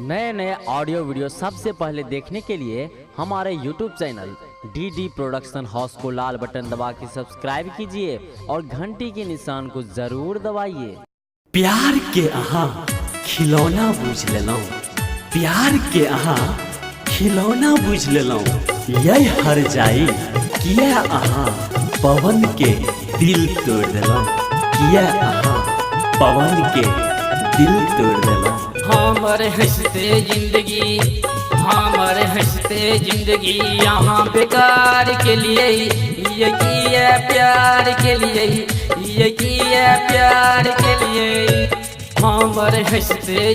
नए नए audio video सबसे पहले देखने के लिए हमारे YouTube channel DD production house को लाल बटन दबा के सब्सक्राइब कीजिए और घंटी के निशान को जरूर दबाइए। प्यार के अहाँ खिलौना बुझ लेलौं, प्यार के अहाँ खिलौना बुझ लेलौं, यही हर जाई किया अहाँ पवन के दिल तोड़ देलौं, किया अहाँ पवन के दिल तोड़ देलौं। हमर हंसते जिंदगी यहाँ बेकार के लिए ये किया प्यार के लिए, ये किया प्यार के लिए। हमर हंसते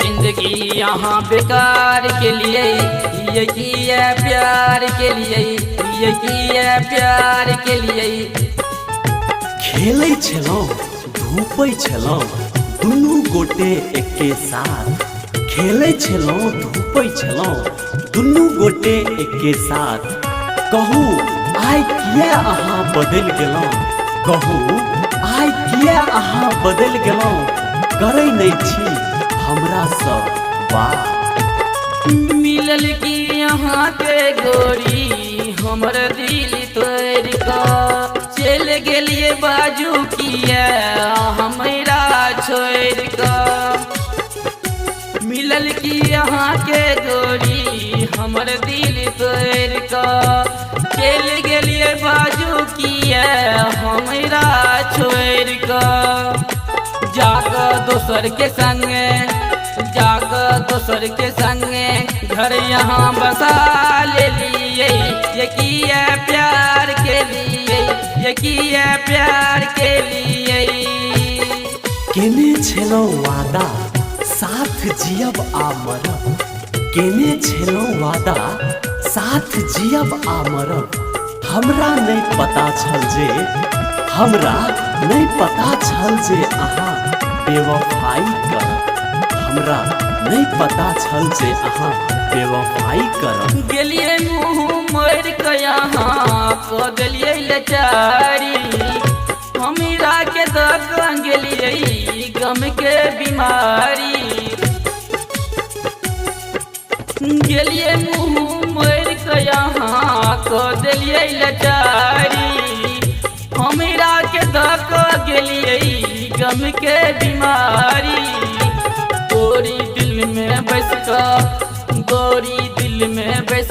जिंदगी यहाँ बेकार के लिए ये किया प्यार के लिए, ये किया प्यार के लिए। खेलै छलौं धूपै छलौं दुनू गोटे एके साथ, खेलै छलौं धूपै छलौं दुनू गोटे एके साथ। कहू आइ किया अहाँ बदलि गेलौं, कहू आइ किया अहाँ बदलि गेलौं, करै नहि छी हमरा सब बात। मिलल की यहाँ के गोरी हमर दिल तोड़ कर चल गेलिए बाजू किया हमरा छोड़ कर। मिलल की यहाँ के गोरी हमर दिल तोड़ कर चल गेलिए बाजू किया हमरा छोड़ कर। जाकर दोसर के संगे घर यहाँ बसा ले लिए ये किया प्यार के लिए, ये किया प्यार के लिए। केने छलौं वादा साथ जियब आ मरब, केने छलौं वादा साथ जियब आ मरब। हमरा नहीं पता छल जे, हमरा नहीं पता छल जे अहाँ बेवफाई करब, हमरा नहीं पता छल जे अहाँ बेवफाई करब। गेलिए मुँह मोड़ के यहाँ को देलिए लचारी, हमरा के दर्द गेलिए गम के बीमारी। गेलिए मुँह मोड़ के यहाँ को देलिए लचारी, हमरा के दर्द गेलिए गम के बीमारी। गोरी दिल में बस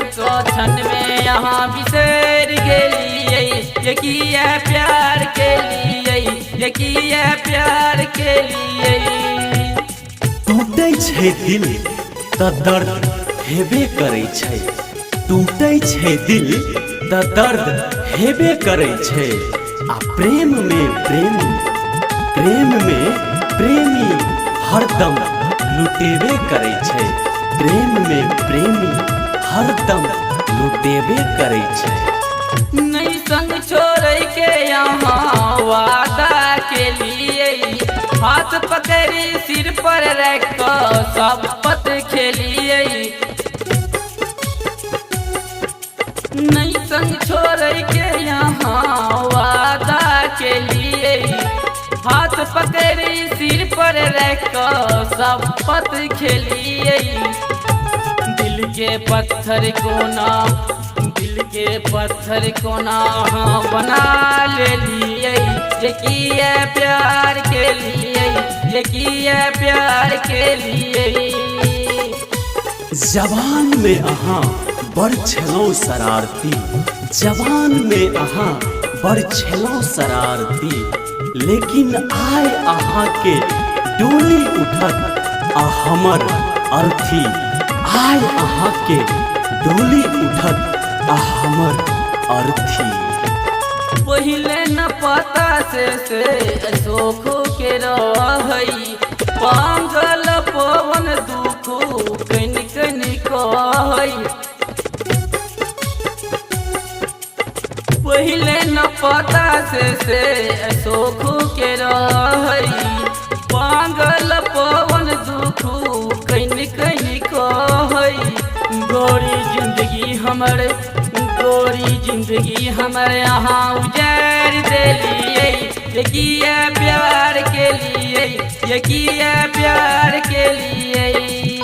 कर क्षण में यहाँ बिसर गेलिए ये किया प्यार के लिए, ये किया प्यार के लिए। टूटै छै दिल त दर्द हेबे करै छै, टूटै छै दिल त दर्द हेबे करै छै। आ प्रेम में प्रेमी हरदम लुटेबे करै छै, प्रेम में प्रेमी हरदम लुटेबे करै छै। नहीं संग छोड़ के यहाँ वादा के लिए हाथ पकड़ी सिर पर रख कर शपथ खेलिए। नहीं संग छोड़ के यहाँ वादा के लिए हाथ पकड़ी सिर पर रख कर शपथ खेलिए। दिल के पत्थर कोना हाँ बना ले लिए ये किया प्यार के लिए, ये किया प्यार के लिए। जवान में अहाँ बड़ छलौं शरारती, जवान में अहाँ बड़ छलौं शरारती, लेकिन आइ अहाँ के डोली उठत आ हमर अर्थी, आइ अहाँ के डोली उठत आ हमर अर्थी। पहिले न पता से सोखो के रहई पागल पवन दुखो कन कहई। पहिले न पता से सोखो के रहई पागल पवन दुखो कन कहई। गोरी जिंदगी हमर गोरी जिंदगी हमारे यहाँ उजर दिलिए, ये किया प्यार के लिए, ये किया प्यार के लिए।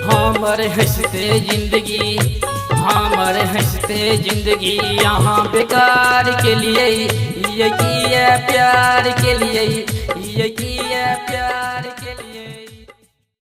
हमारे हंसते जिंदगी, हमारे हंसते जिंदगी यहाँ बेकार के लिए, ये किया प्यार के लिए, ये किया प्यार।